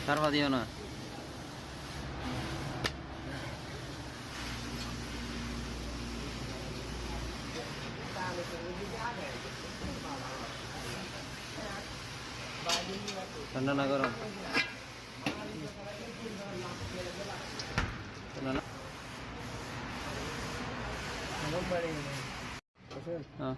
তারপর দিও না ঠান্ডা না গরম না হ্যাঁ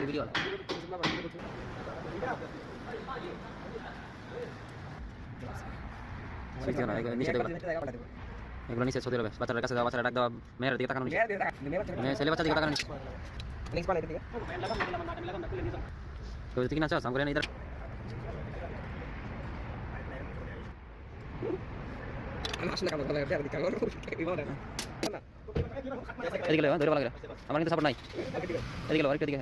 ভিডিও এগুলো নিচে সৌদি আরবে বাচ্চাদের কাছে যাওয়া বাচ্চারা ডাক দেওয়া মেয়ের দিকে তাকানো ছেলে বাচ্চার দিকে তাকানো কেউ যদি কিনা চাও সাম করে না ইধার এদিকে ধরে ভালো আমার কিন্তু সাপোর্ট নাই এদিকে আরেকটা দিকে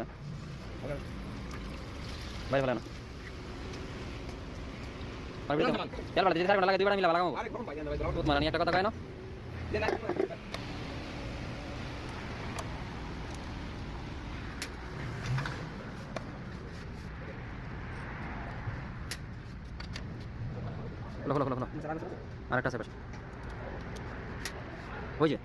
বাইরে ফেলে না একটা কথা কয় না আর একটা আছে ওই যে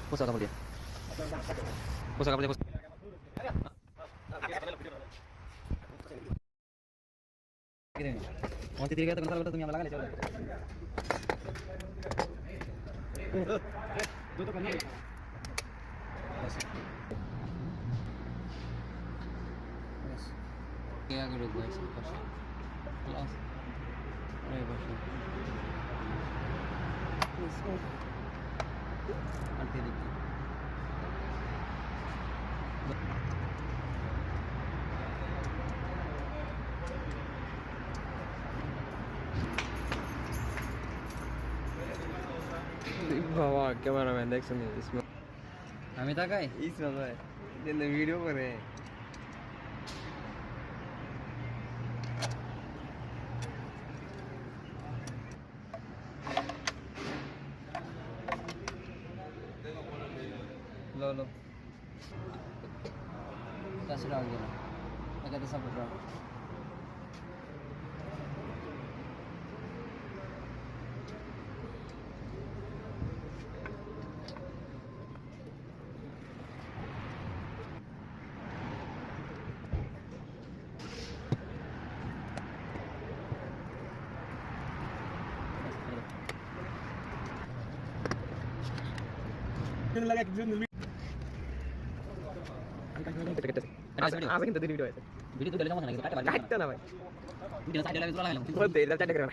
পোশাক কাপড় দিয়ে পোশাক কাপড় দিয়ে তুমি আমার লাগালে চলো क्या करो भाई सब क्लास अरे बस इसको आते देखिए बाबा कैमरामैन देख सुनिए इसमें हमें तक है इसमें भाई ये वीडियो कर रहे हैं लो लो कैसे डाल दिया मैं कहते सब उठ रहा लगा आज কিন্তু ভিডিও আছে ভিডিও তো দিলে সমস্যা নাই কাটতে পারবি কাটতে না ভাই ভিডিও সাইডে লাগা তোলা লাগালাম বলতে এটা চাটা করে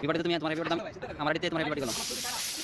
বিবাদে তুমি তোমার বিবাদ আমার দিতে তোমার বিবাদ করো